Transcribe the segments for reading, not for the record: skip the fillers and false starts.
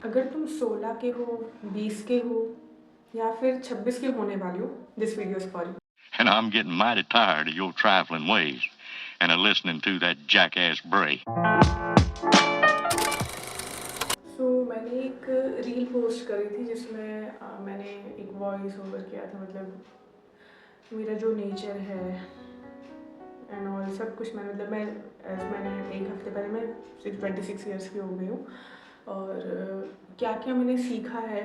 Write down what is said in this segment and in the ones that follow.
अगर तुम 16 के हो, 20 के हो या फिर 26 के होने वाले हो, this video is for you. And I'm getting mighty tired of your trifling ways and of listening to that jackass Bray. मैंने एक रील पोस्ट करी थी जिसमें मैंने एक वॉइस ओवर किया था, मतलब मेरा जो नेचर है एंड ऑल सब कुछ मैंने एक हफ्ते पहले मैं 26 ईयर्स की हो गई हूँ और क्या क्या मैंने सीखा है।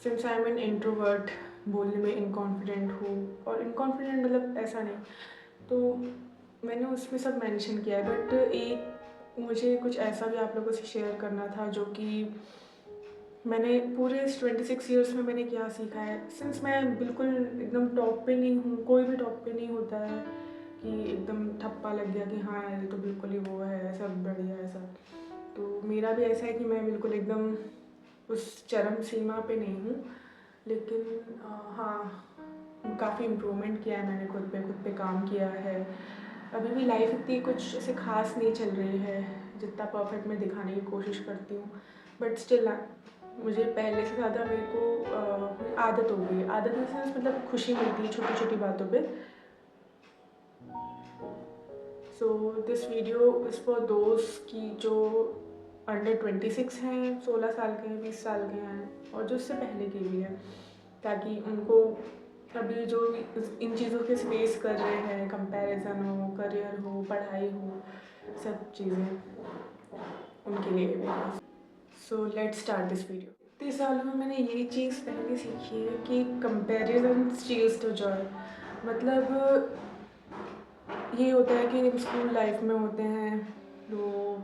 Since I am an introvert, बोलने में इनकॉन्फिडेंट हूँ, और इनकॉन्फिडेंट मतलब ऐसा नहीं, तो मैंने उसमें सब मेंशन किया है, बट एक मुझे कुछ ऐसा भी आप लोगों से शेयर करना था जो कि मैंने पूरे इस 26 ईयर्स में मैंने क्या सीखा है। सिंस मैं बिल्कुल एकदम टॉप पे नहीं हूँ, कोई भी टॉप पे नहीं होता है कि एकदम ठप्पा लग गया कि हाँ यार तो बिल्कुल ही वो है, सब बढ़िया ऐसा। तो मेरा भी ऐसा है कि मैं बिल्कुल एकदम उस चरम सीमा पे नहीं हूँ, लेकिन हाँ काफ़ी इम्प्रूवमेंट किया है मैंने, खुद पे काम किया है। अभी भी लाइफ इतनी कुछ ऐसे खास नहीं चल रही है जितना परफेक्ट मैं दिखाने की कोशिश करती हूँ, बट स्टिल मुझे पहले से ज़्यादा मेरे को आदत हो गई है। आदत इन सेंस मतलब खुशी मिलती है छोटी छोटी बातों पे। So this video is for दोस्त की जो अंडर 26 हैं, 16 साल के हैं, 20 साल के हैं, और जो उससे पहले के भी हैं, ताकि उनको अभी जो इन चीज़ों के फेस कर रहे हैं, कंपैरिजन हो, करियर हो, पढ़ाई हो, सब चीज़ें उनके लिए भी। So let's start this video. इतने सालों में मैंने ये चीज़ पहले सीखी है कि कंपैरिजन स्टील्स द जॉय। मतलब ये होता है कि हम स्कूल लाइफ में होते हैं तो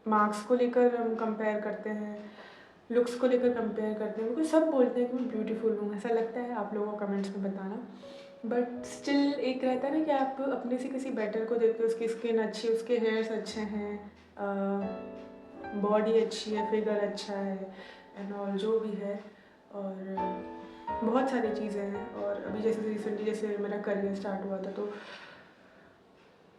मार्क्स को लेकर हम कंपेयर करते हैं, लुक्स को लेकर कंपेयर करते हैं, क्योंकि सब बोलते हैं कि मैं ब्यूटीफुल हूँ, ऐसा लगता है। आप लोगों को कमेंट्स में बताना। बट स्टिल एक रहता है ना कि आप अपने से किसी बेटर को देखते हो, उसकी स्किन अच्छी है, उसके हेयर्स अच्छे हैं, बॉडी अच्छी है, फिगर अच्छा है एंड ऑल जो भी है, और बहुत सारी चीज़ें हैं। और अभी जैसे रिसेंटली जैसे मेरा करियर स्टार्ट हुआ था, तो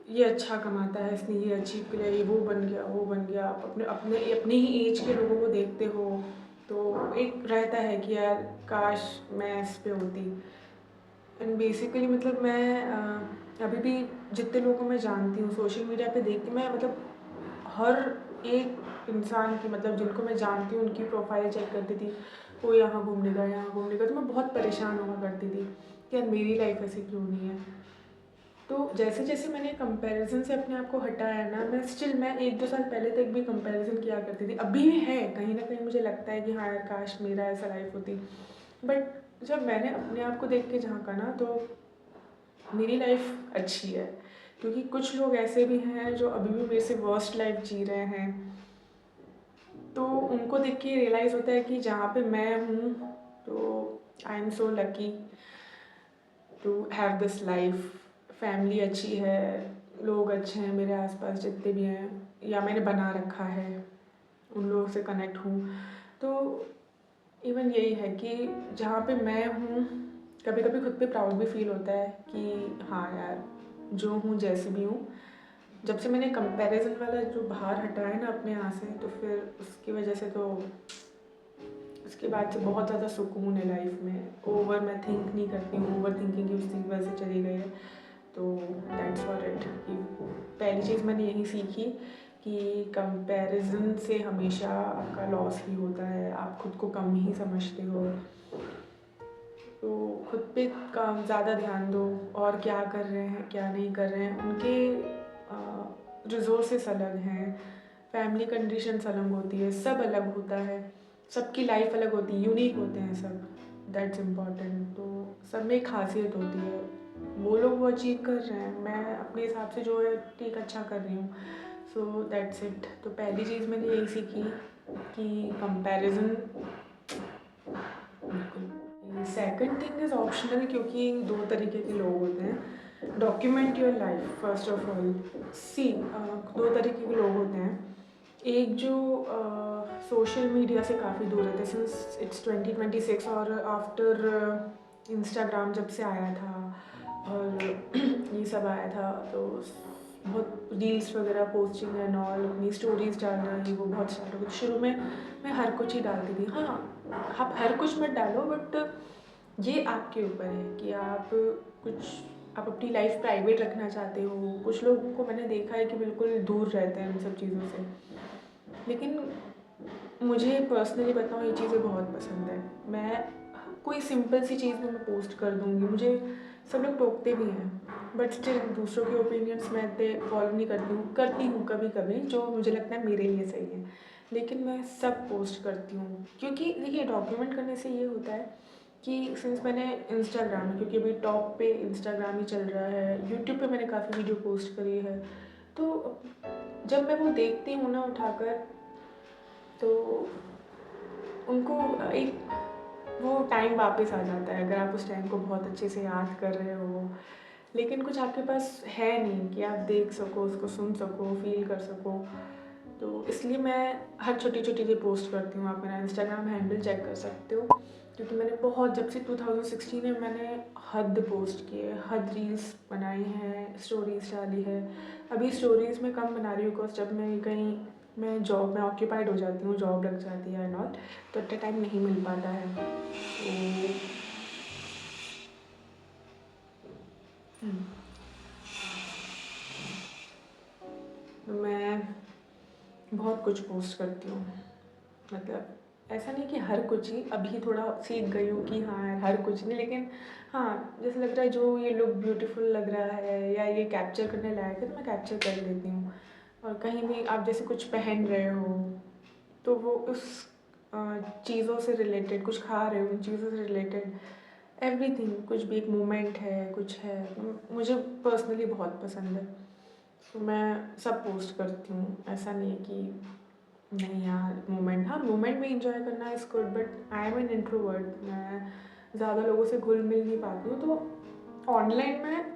ये अच्छा कमाता है, इसने ये अचीव किया, ये वो बन गया, वो बन गया। आप अपने अपने अपने ही एज के लोगों को देखते हो तो एक रहता है कि यार काश मैं इस पे होती। एंड बेसिकली मतलब मैं अभी भी जितने लोगों को मैं जानती हूँ सोशल मीडिया पे देखती, मैं मतलब हर एक इंसान की, मतलब जिनको मैं जानती हूँ उनकी प्रोफाइल चेक करती थी, वो यहाँ घूमने गया, यहाँ घूमने गया, तो मैं बहुत परेशान हुआ करती थी कि यार मेरी लाइफ ऐसी क्यों नहीं है। तो जैसे जैसे मैंने कंपैरिजन से अपने आप को हटाया ना, मैं 1-2 साल पहले तक भी कंपैरिजन किया करती थी, अभी भी है कहीं ना कहीं। मुझे लगता है कि हाँ यार काश मेरा ऐसा लाइफ होती, बट जब मैंने अपने आप को देख के झाँका ना, तो मेरी लाइफ अच्छी है। क्योंकि कुछ लोग ऐसे भी हैं जो अभी भी मेरे से वर्स्ट लाइफ जी रहे हैं, तो उनको देख के रियलाइज़ होता है कि जहाँ पे मैं हूँ, तो I am so lucky to have this life. Family अच्छी है, लोग अच्छे हैं मेरे आसपास जितने भी हैं, या मैंने बना रखा है, उन लोगों से कनेक्ट हूँ। तो इवन यही है कि जहाँ पे मैं हूँ, कभी कभी खुद पे प्राउड भी फील होता है कि हाँ यार जो हूँ जैसे भी हूँ। जब से मैंने कंपैरिजन वाला जो बाहर हटाया है ना अपने यहाँ से, तो फिर उसकी वजह से तो उसके बाद से बहुत ज़्यादा सुकून है लाइफ में। ओवर मैं थिंक नहीं करती हूँ, ओवर थिंकिंग की उसकी वजह से चली गई है। तो दैट्स फॉर इट। पहली चीज़ मैंने यही सीखी कि कंपैरिजन से हमेशा आपका लॉस ही होता है, आप खुद को कम ही समझते हो। तो खुद पे ज़्यादा ध्यान दो, और क्या कर रहे हैं क्या नहीं कर रहे हैं, उनके रिसोर्सेस अलग हैं, फैमिली कंडीशंस अलग होती है, सब अलग होता है, सबकी लाइफ अलग होती है, यूनिक होते हैं सब। That's important. तो सब में एक खासियत होती है, वो लोग वो अचीव कर रहे हैं, मैं अपने हिसाब से जो है ठीक अच्छा कर रही हूँ। So that's it. तो पहली चीज़ मैंने यही सीखी कि comparison. Second thing is optional, क्योंकि दो तरीके के लोग होते हैं। Document your life first of all. See दो तरीके के लोग होते हैं। एक जो सोशल मीडिया से काफ़ी दूर रहते हैं, सिंस इट्स 2026 और आफ्टर इंस्टाग्राम जब से आया था और ये सब आया था, तो बहुत रील्स वगैरह पोस्टिंग एंड ऑल, अपनी स्टोरीज डालना ये वो बहुत स्टार्ट हो गया। शुरू में मैं हर कुछ ही डालती थी। हाँ, आप हर कुछ मत डालो, बट ये आपके ऊपर है कि आप अपनी लाइफ प्राइवेट रखना चाहते हो। कुछ लोगों को मैंने देखा है कि बिल्कुल दूर रहते हैं इन सब चीज़ों से, लेकिन मुझे पर्सनली बताऊँ, ये चीज़ें बहुत पसंद है। मैं कोई सिंपल सी चीज़ भी मैं पोस्ट कर दूँगी, मुझे सब लोग टोकते भी हैं, बट स्टिल दूसरों के ओपिनियंस मैं इतने फॉलो नहीं करती हूँ कभी कभी, जो मुझे लगता है मेरे लिए सही है, लेकिन मैं सब पोस्ट करती हूँ। क्योंकि देखिए, डॉक्यूमेंट करने से ये होता है कि सिंस मैंने इंस्टाग्राम, क्योंकि अभी टॉप पे इंस्टाग्राम ही चल रहा है, यूट्यूब पे मैंने काफ़ी वीडियो पोस्ट करी है, तो जब मैं वो देखती हूँ ना उठाकर, तो उनको एक वो टाइम वापस आ जाता है, अगर आप उस टाइम को बहुत अच्छे से याद कर रहे हो। लेकिन कुछ आपके पास है नहीं कि आप देख सको, उसको सुन सको, फील कर सको, तो इसलिए मैं हर छोटी-छोटी चीज़ें पोस्ट करती हूँ। आप मेरा इंस्टाग्राम हैंडल चेक कर सकते हो, क्योंकि मैंने बहुत, जब से 2016 में मैंने हद पोस्ट किए, हद रील्स बनाई हैं, स्टोरीज़ डाली है। अभी स्टोरीज़ मैं कम बना रही हूँ, बिकॉज़ जब मैं जॉब में ऑक्यूपाइड हो जाती हूँ, जॉब लग जाती है एंड ऑल, तो इतना टाइम नहीं मिल पाता है। तो मैं बहुत कुछ पोस्ट करती हूँ, मतलब ऐसा नहीं कि हर कुछ ही, अभी थोड़ा सीख गई हूँ कि हाँ यार हर कुछ नहीं, लेकिन हाँ, जैसे लग रहा है जो ये लुक ब्यूटीफुल लग रहा है या ये कैप्चर करने लायक है, तो मैं कैप्चर कर लेती हूँ। और कहीं भी आप जैसे कुछ पहन रहे हो, तो वो उस चीज़ों से रिलेटेड, कुछ खा रहे हो उन चीज़ों से रिलेटेड, एवरीथिंग, कुछ भी एक मोमेंट है, कुछ है, मुझे पर्सनली बहुत पसंद है, तो मैं सब पोस्ट करती हूँ। ऐसा नहीं है कि नहीं यार मोमेंट, हाँ मोमेंट भी इंजॉय करना is good, but I am an introvert, मैं ज़्यादा लोगों से घुल मिल नहीं पाती हूँ, तो ऑनलाइन में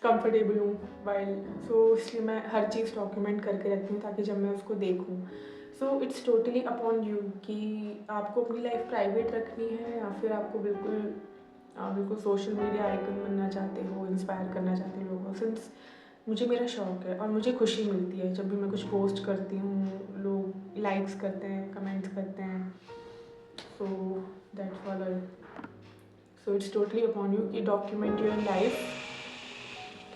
कंफर्टेबल हूँ वाइल, सो इसलिए मैं हर चीज़ डॉक्यूमेंट करके रखती हूँ ताकि जब मैं उसको देखूँ। So it's totally upon you कि आपको अपनी लाइफ प्राइवेट रखनी है या फिर आपको बिल्कुल सोशल मीडिया आइकन बनना चाहते हो, इंस्पायर करना चाहते हो लोगों को। सिंस मुझे मेरा शौक़ है और मुझे खुशी मिलती है जब भी मैं कुछ पोस्ट करती हूँ, लोग लाइक्स करते हैं, कमेंट्स करते हैं, so that's all. So it's totally upon you कि डॉक्यूमेंट योर लाइफ,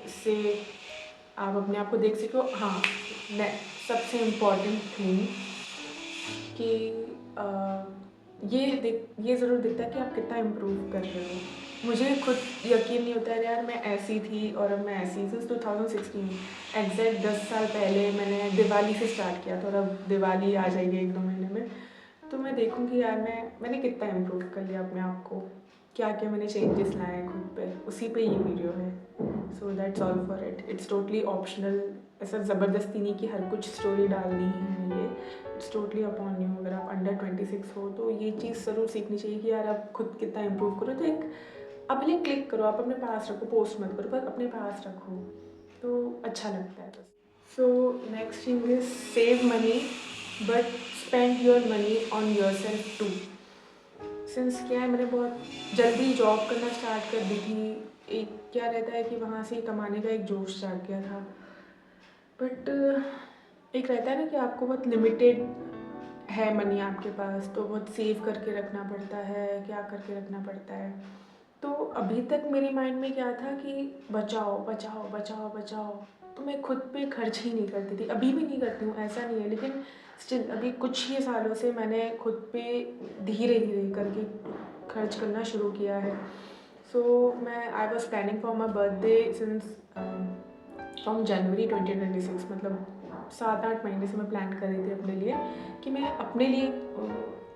इससे आप अपने आप को देख सको। हाँ, सबसे इम्पॉर्टेंट थिंग कि ये ज़रूर दिखता है कि आप कितना इम्प्रूव कर रहे हो। मुझे खुद यकीन नहीं होता है यार, मैं ऐसी थी और अब मैं ऐसी, सिंस 2016 एग्जैक्ट 10 साल पहले मैंने दिवाली से स्टार्ट किया था, और अब दिवाली आ जाएगी 1-2 महीने में, तो मैं देखूँगी यार मैंने कितना इम्प्रूव कर लिया अपने आप को, क्या क्या मैंने चेंजेस लाए हैं खुद पे, उसी पे ये वीडियो है। So that's all for it, it's totally optional, ऐसा ज़बरदस्ती नहीं कि हर कुछ स्टोरी डालनी है, ये इट्स टोटली अपॉन यू। अगर आप अंडर 26 हो तो ये चीज़ ज़रूर सीखनी चाहिए कि यार आप खुद कितना इम्प्रूव करो, तो एक अपने क्लिक करो, आप अपने पास रखो, पोस्ट मत करो, पर अपने पास रखो, तो अच्छा लगता है बस। So next thing is save money but spend your money on yourself too. Since क्या है, मैंने बहुत जल्दी जॉब करना स्टार्ट कर दी थी, एक क्या रहता है कि वहाँ से कमाने का एक जोश जाग गया था, बट एक रहता है ना कि आपको बहुत लिमिटेड है मनी आपके पास, तो बहुत सेव करके रखना पड़ता है, क्या करके रखना पड़ता है। तो अभी तक मेरे माइंड में क्या था कि बचाओ बचाओ बचाओ बचाओ, तो मैं खुद पे खर्च ही नहीं करती थी, अभी भी नहीं करती हूँ ऐसा नहीं है, लेकिन स्टिल अभी कुछ ही सालों से मैंने खुद पे धीरे धीरे करके खर्च करना शुरू किया है। सो मैं I was planning for my birthday since from January 2026, मतलब 7-8 महीने से मैं प्लान कर रही थी अपने लिए कि मैं अपने लिए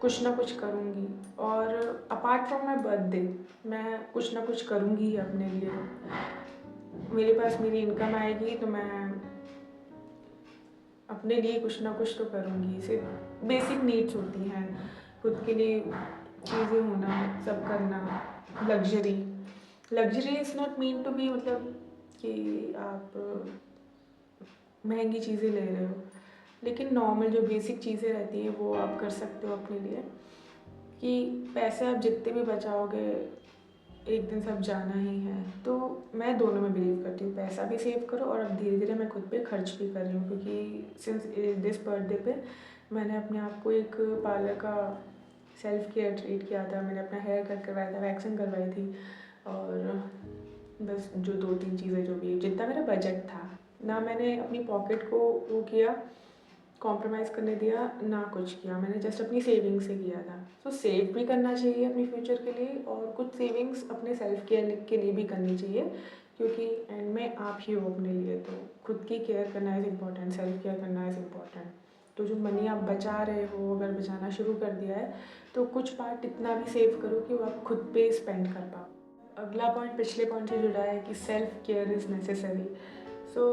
कुछ ना कुछ करूँगी, और अपार्ट फ्रॉम माई बर्थडे मैं कुछ ना कुछ करूँगी ही अपने लिए। मेरे पास मेरी इनकम आएगी तो मैं अपने लिए कुछ ना कुछ तो करूँगी। सिर्फ बेसिक नीड्स होती हैं, खुद के लिए चीज़ें होना, सब करना, luxury is not mean to be, मतलब कि आप महंगी चीज़ें ले रहे हो, लेकिन नॉर्मल जो बेसिक चीज़ें रहती हैं वो आप कर सकते हो अपने लिए, कि पैसे आप जितने भी बचाओगे एक दिन सब जाना ही है। तो मैं दोनों में बिलीव करती हूँ, पैसा भी सेव करो और अब धीरे धीरे मैं खुद पे खर्च भी कर रही हूँ, क्योंकि सिंस दिस बर्थडे पे मैंने अपने आप को एक पार्लर का सेल्फ केयर ट्रीट किया था। मैंने अपना हेयर कट करवाया था, वैक्सिंग करवाई थी, और बस जो 2-3 चीज़ें जो भी जितना मेरा बजट था, ना मैंने अपनी पॉकेट को वो किया, कॉम्प्रोमाइज़ करने दिया, ना कुछ किया। मैंने जस्ट अपनी सेविंग से किया था। तो सेव भी करना चाहिए अपने फ्यूचर के लिए, और कुछ सेविंग्स अपने सेल्फ केयर के लिए भी करनी चाहिए, क्योंकि एंड में आप ही हो अपने लिए। तो खुद की केयर करना इज़ इम्पॉर्टेंट, सेल्फ केयर करना इज़ इम्पॉर्टेंट। तो जो मनी आप बचा रहे हो, अगर बचाना शुरू कर दिया है, तो कुछ पार्ट इतना भी सेव करो कि वो आप खुद पे स्पेंड कर पाओ। अगला पॉइंट पिछले पॉइंट से जुड़ा है कि self care is necessary. So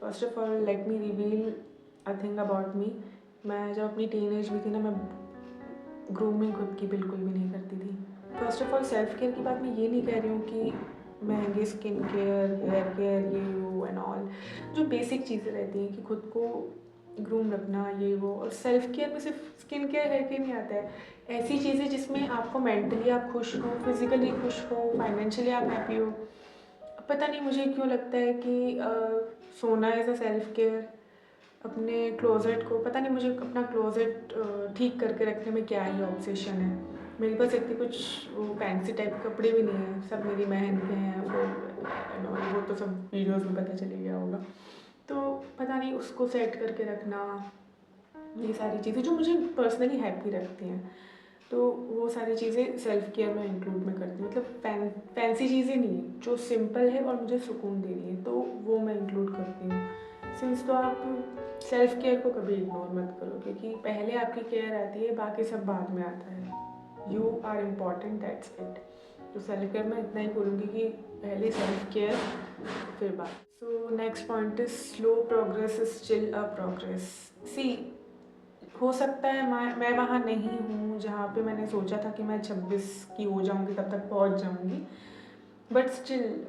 first of all let me reveal a thing about me. मैं जब अपनी टीनेज में थी ना, मैं ग्रूमिंग खुद की बिल्कुल भी नहीं करती थी। First of all self care की बात मैं ये नहीं कह रही हूँ कि महंगे स्किन केयर, हेयर केयर, ये वो एंड ऑल, जो बेसिक चीज़ें रहती हैं कि खुद को ग्रूम रखना, ये वो। और सेल्फ केयर में सिर्फ स्किन केयर, हेयर केयर नहीं आता है, ऐसी चीज़ें जिसमें आपको मेंटली आप खुश हो, फिजिकली खुश हो, फाइनेंशियली आप हैप्पी हो। पता नहीं मुझे क्यों लगता है कि सोना इज़ अ सेल्फ केयर। अपने क्लोज़ेट को, पता नहीं मुझे अपना क्लोज़ेट ठीक करके रखने में क्या ही ऑब्सेशन है। मेरे पास इतनी कुछ वो फैंसी टाइप के कपड़े भी नहीं हैं, सब मेरी बहन के हैं, वो तो सब वीडियोज़ में पता चल गया होगा। तो पता नहीं उसको सेट करके रखना, ये सारी चीज़ें जो मुझे पर्सनली हैप्पी रखती हैं, तो वो सारी चीज़ें सेल्फ केयर में इंक्लूड मैं करती हूँ। मतलब फैंसी चीज़ें नहीं, जो सिंपल है और मुझे सुकून दे रही है, तो वो मैं इंक्लूड करती हूँ। सिंस तो आप सेल्फ केयर को कभी इग्नोर मत करो, क्योंकि पहले आपकी केयर आती है, बाकी सब बाद में आता है। You are important, that's it. तो सेल्फ केयर में इतना ही बोलूँगी कि पहले सेल्फ केयर, फिर बात। So next point is slow progress is still a progress. See, हो सकता है मैं वहाँ नहीं हूँ जहाँ पे मैंने सोचा था कि मैं 26 की हो जाऊँगी, तब तक पहुँच जाऊँगी, बट स्टिल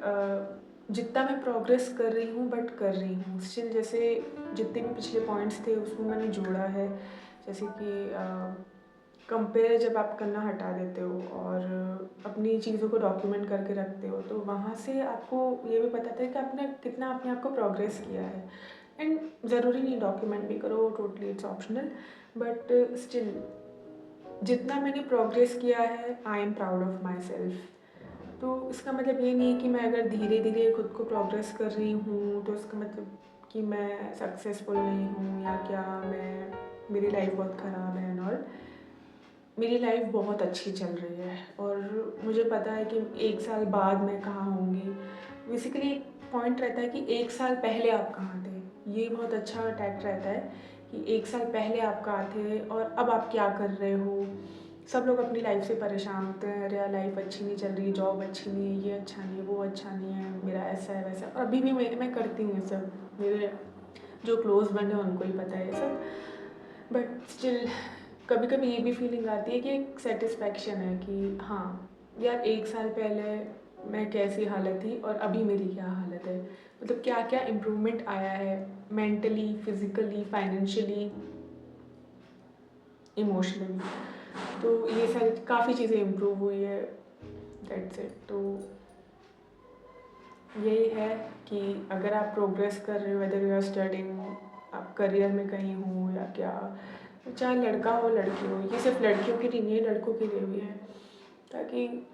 जितना मैं प्रोग्रेस कर रही हूँ, बट कर रही हूँ स्टिल। जैसे जितने भी पिछले पॉइंट्स थे उसमें मैंने जोड़ा है, जैसे कि कंपेयर जब आप करना हटा देते हो और अपनी चीज़ों को डॉक्यूमेंट करके रखते हो, तो वहाँ से आपको ये भी पता था कि आपने कितना अपने आप को प्रोग्रेस किया है। एंड ज़रूरी नहीं डॉक्यूमेंट भी करो, totally it's optional, but still जितना मैंने प्रोग्रेस किया है, आई am proud of my self. तो इसका मतलब ये नहीं है कि मैं अगर धीरे धीरे खुद को प्रोग्रेस कर रही हूँ तो इसका मतलब कि मैं सक्सेसफुल नहीं हूँ, या क्या मैं, मेरी लाइफ बहुत ख़राब है एंड ऑल। मेरी लाइफ बहुत अच्छी चल रही है, और मुझे पता है कि 1 साल बाद मैं कहाँ होंगी। बेसिकली एक पॉइंट रहता है कि 1 साल पहले आप कहाँ थे, ये बहुत अच्छा टैक्ट रहता है कि 1 साल पहले आप कहाँ थे और अब आप क्या कर रहे हो। सब लोग अपनी लाइफ से परेशान होते हैं, अरे यार लाइफ अच्छी नहीं चल रही, जॉब अच्छी नहीं है, ये अच्छा नहीं है, वो अच्छा नहीं है, मेरा ऐसा है वैसा। और अभी भी मैं करती हूँ ये सब, मेरे जो क्लोज बने हैं उनको ही पता है ये सब, बट स्टिल कभी कभी ये भी फीलिंग आती है कि एक सेटिस्फैक्शन है कि हाँ यार 1 साल पहले मैं कैसी हालत थी और अभी मेरी क्या हालत है, मतलब क्या क्या इम्प्रूवमेंट आया है मेंटली, फिजिकली, फाइनेंशियली, इमोशनली। तो ये सारी काफ़ी चीज़ें इम्प्रूव हुई है, दैट्स इट। तो यही है कि अगर आप प्रोग्रेस कर रहे हो, वेदर यू आर स्टडिंग, आप करियर में कहीं हो या क्या, चाहे लड़का हो लड़की हो, ये सिर्फ लड़कियों के लिए नहीं है, लड़कों के लिए भी है। ताकि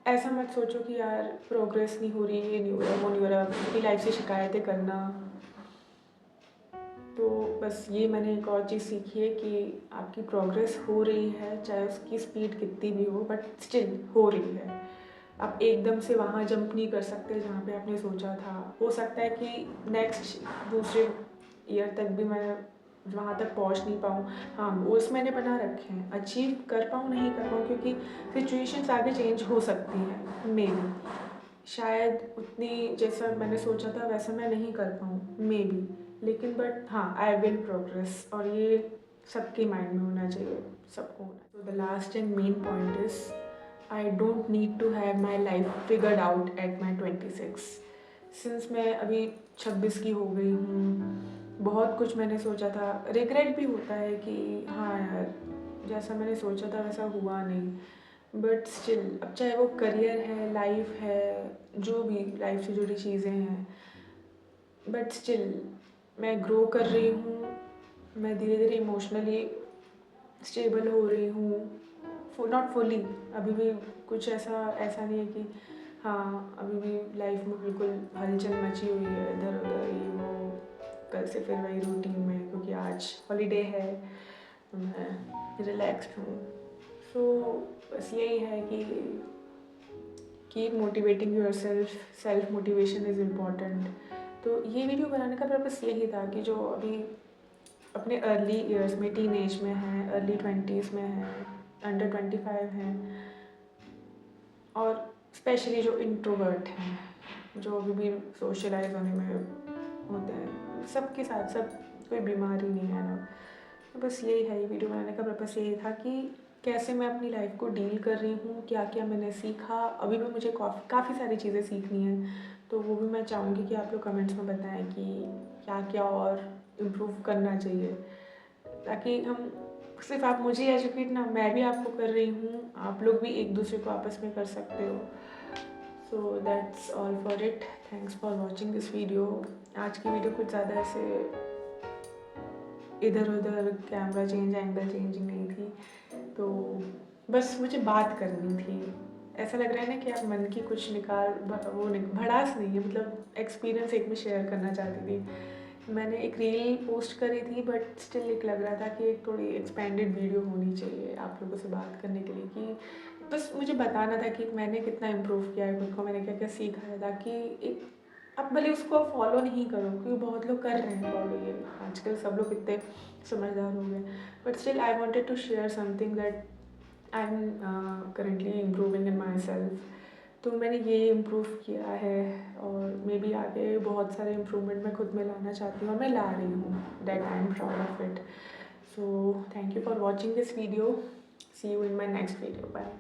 ऐसा मत सोचो कि यार प्रोग्रेस नहीं हो रही, ये नहीं हो रहा, वो नहीं हो रहा, अपनी लाइफ से शिकायतें करना। तो बस ये मैंने एक और चीज़ सीखी है कि आपकी प्रोग्रेस हो रही है, चाहे उसकी स्पीड कितनी भी हो, बट स्टिल हो रही है। आप एकदम से वहाँ जंप नहीं कर सकते जहाँ पे आपने सोचा था। हो सकता है कि नेक्स्ट दूसरे ईयर तक भी मैं वहाँ तक पहुँच नहीं पाऊँ। हाँ, गोल्स मैंने बना रखे हैं, अचीव कर पाऊँ नहीं कर पाऊँ, क्योंकि सिचुएशंस आगे चेंज हो सकती हैं, मे बी शायद उतनी जैसा मैंने सोचा था वैसा मैं नहीं कर पाऊँ, मे बी, लेकिन बट हाँ आई विल प्रोग्रेस, और ये सबके माइंड में होना चाहिए, सबको होना। तो the last and main point is I don't need to have my life figured out at my 26। Since मैं अभी 26 की हो गई हूँ, बहुत कुछ मैंने सोचा था, रिग्रेट भी होता है कि हाँ यार जैसा मैंने सोचा था वैसा हुआ नहीं, बट स्टिल अब चाहे वो करियर है, लाइफ है, जो भी लाइफ से जुड़ी चीज़ें हैं, बट स्टिल मैं ग्रो कर रही हूँ, मैं धीरे धीरे इमोशनली स्टेबल हो रही हूँ, नॉट फुली, अभी भी कुछ ऐसा ऐसा नहीं है कि हाँ अभी भी लाइफ में बिल्कुल हलचल मची हुई है, इधर उधर ये वो, कल से फिर वही रूटीन में, क्योंकि आज हॉलीडे है, मैं रिलैक्स्ड हूँ। सो बस यही है कि keep motivating your self motivation is important. तो ये वीडियो बनाने का पर्पस यही था कि जो अभी अपने अर्ली ईयर्स में, टीन एज में हैं, अर्ली 20s में हैं, अंडर 25 हैं, और स्पेशली जो इंट्रोवर्ट हैं, जो अभी भी सोशलाइज होने में होते हैं, सबके साथ, सब कोई बीमारी नहीं है ना। तो बस यही है, ये वीडियो बनाने का पर्पस यही था कि कैसे मैं अपनी लाइफ को डील कर रही हूँ, क्या क्या मैंने सीखा, अभी भी मुझे काफ़ी सारी चीज़ें सीखनी हैं, तो वो भी मैं चाहूँगी कि आप लोग कमेंट्स में बताएं कि क्या क्या और इम्प्रूव करना चाहिए, ताकि हम सिर्फ आप मुझे एजुकेट ना, मैं भी आपको कर रही हूँ, आप लोग भी एक दूसरे को आपस में कर सकते हो। So that's all for it, thanks for watching this video. आज की वीडियो कुछ ज़्यादा ऐसे इधर उधर कैमरा चेंज, एंगल चेंजिंग नहीं थी, तो बस मुझे बात करनी थी। ऐसा लग रहा है ना कि आप मन की कुछ भड़ास नहीं है, मतलब एक्सपीरियंस एक में शेयर करना चाहती थी। मैंने एक रील पोस्ट करी थी, बट स्टिल एक लग रहा था कि एक थोड़ी एक्सपेंडेड वीडियो होनी चाहिए आप लोगों से बात करने के लिए, कि बस मुझे बताना था कि मैंने कितना इम्प्रूव किया है खुद को, मैंने क्या क्या सीखा है, ताकि एक आप भले उसको फॉलो नहीं करो, क्योंकि बहुत लोग कर रहे हैं फॉलो, ये आजकल सब लोग इतने समझदार हो गए, but still I wanted to share something that I am currently improving in myself. तो मैंने ये इम्प्रूव किया है, और मे बी आगे बहुत सारे इम्प्रूवमेंट मैं खुद में लाना चाहती हूँ, और मैं ला रही हूँ, that I am proud of it. So thank you for watching this video, see you in my next video, bye.